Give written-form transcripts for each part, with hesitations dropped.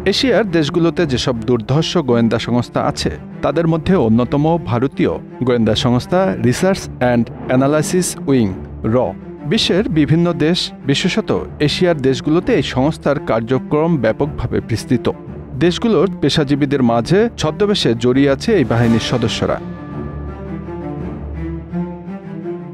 এশিয়ার দেশগুলোতে যেসব দুর্ধর্ষ গোয়েন্দা সংস্থা আছে তাদের মধ্যে অন্যতম ভারতীয় গোয়েন্দা সংস্থা রিসার্চ অ্যান্ড অ্যানালাইসিস উইং র। বিশ্বের বিভিন্ন দেশ, বিশেষত এশিয়ার দেশগুলোতে এই সংস্থার কার্যক্রম ব্যাপকভাবে বিস্তৃত। দেশগুলোর পেশাজীবীদের মাঝে ছদ্মবেশে জড়িয়ে আছে এই বাহিনীর সদস্যরা।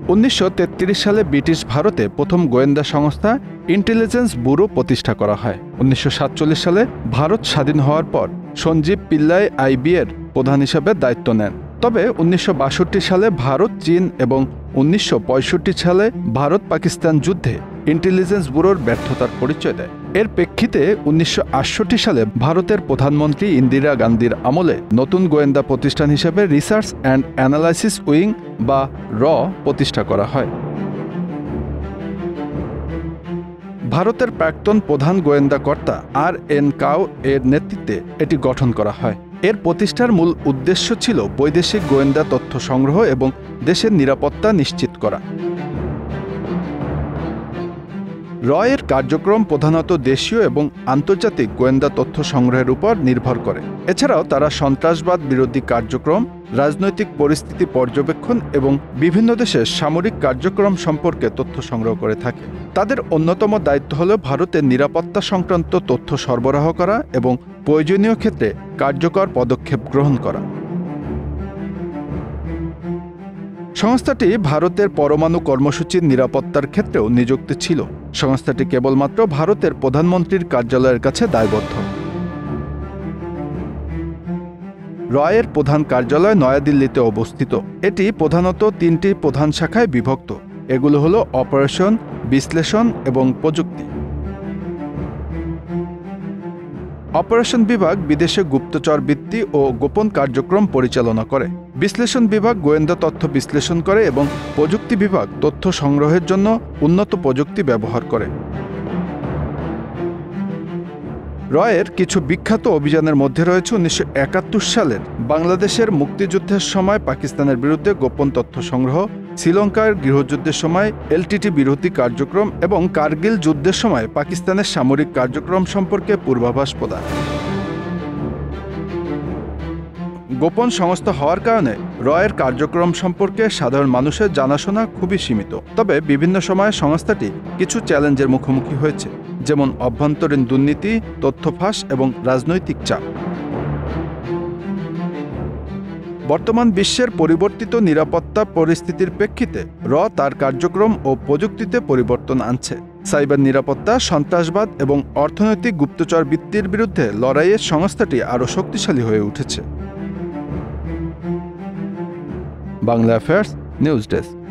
1933 সালে ব্রিটিশ ভারতে প্রথম গোয়েন্দা সংস্থা ইন্টেলিজেন্স ব্যুরো প্রতিষ্ঠা করা হয়। 1947 সালে ভারত স্বাধীন হওয়ার পর সঞ্জীব পিল্লাই আইবি-এর প্রধান হিসেবে দায়িত্ব নেন। তবে 1962 সালে ভারত, চীন এবং 1965 সালে ভারত পাকিস্তান যুদ্ধে ইন্টেলিজেন্স ব্যুরোর ব্যর্থতার পরিচয় দেয়। এর প্রেক্ষিতে 1968 সালে ভারতের প্রধানমন্ত্রী ইন্দিরা গান্ধীর আমলে নতুন গোয়েন্দা প্রতিষ্ঠান হিসেবে রিসার্চ অ্যান্ড অ্যানালাইসিস উইং বা র প্রতিষ্ঠা করা হয়। ভারতের প্রাক্তন প্রধান গোয়েন্দা কর্তা আর.এন. কাও এর নেতৃত্বে এটি গঠন করা হয়। এর প্রতিষ্ঠার মূল উদ্দেশ্য ছিল বৈদেশিক গোয়েন্দা তথ্য সংগ্রহ এবং দেশের নিরাপত্তা নিশ্চিত করা। র এর কার্যক্রম প্রধানত দেশীয় এবং আন্তর্জাতিক গোয়েন্দা তথ্য সংগ্রহের উপর নির্ভর করে। এছাড়াও তারা সন্ত্রাসবাদ বিরোধী কার্যক্রম, রাজনৈতিক পরিস্থিতি পর্যবেক্ষণ এবং বিভিন্ন দেশের সামরিক কার্যক্রম সম্পর্কে তথ্য সংগ্রহ করে থাকে। তাদের অন্যতম দায়িত্ব হল ভারতের নিরাপত্তা সংক্রান্ত তথ্য সরবরাহ করা এবং প্রয়োজনীয় ক্ষেত্রে কার্যকর পদক্ষেপ গ্রহণ করা। সংস্থাটি ভারতের পরমাণু কর্মসূচির নিরাপত্তার ক্ষেত্রেও নিযুক্ত ছিল। সংস্থাটি কেবলমাত্র ভারতের প্রধানমন্ত্রীর কার্যালয়ের কাছে দায়বদ্ধ। র এর প্রধান কার্যালয় নয়াদিল্লিতে অবস্থিত। এটি প্রধানত 3টি প্রধান শাখায় বিভক্ত। এগুলো হলো অপারেশন, বিশ্লেষণ এবং প্রযুক্তি। অপারেশন বিভাগ বিদেশে গুপ্তচর বৃত্তি ও গোপন কার্যক্রম পরিচালনা করে। বিশ্লেষণ বিভাগ গোয়েন্দা তথ্য বিশ্লেষণ করে এবং প্রযুক্তি বিভাগ তথ্য সংগ্রহের জন্য উন্নত প্রযুক্তি ব্যবহার করে। র এর কিছু বিখ্যাত অভিযানের মধ্যে রয়েছে 1971 সালের বাংলাদেশের মুক্তিযুদ্ধের সময় পাকিস্তানের বিরুদ্ধে গোপন তথ্য সংগ্রহ, শ্রীলঙ্কার গৃহযুদ্ধের সময় এলটিটি বিরোধী কার্যক্রম এবং কার্গিল যুদ্ধের সময় পাকিস্তানের সামরিক কার্যক্রম সম্পর্কে পূর্বাভাস প্রদান। গোপন সংস্থা হওয়ার কারণে র এর কার্যক্রম সম্পর্কে সাধারণ মানুষের জানাশোনা খুবই সীমিত। তবে বিভিন্ন সময়ে সংস্থাটি কিছু চ্যালেঞ্জের মুখোমুখি হয়েছে, যেমন অভ্যন্তরীণ দুর্নীতি, তথ্য ফাঁস এবং রাজনৈতিক চাপ। বর্তমান বিশ্বের পরিবর্তিত নিরাপত্তা পরিস্থিতির প্রেক্ষিতে র তার কার্যক্রম ও প্রযুক্তিতে পরিবর্তন আনছে। সাইবার নিরাপত্তা, সন্ত্রাসবাদ এবং অর্থনৈতিক গুপ্তচর বৃত্তির বিরুদ্ধে লড়াইয়ের সংস্থাটি আরও শক্তিশালী হয়ে উঠেছে। Bangla affairs news desk.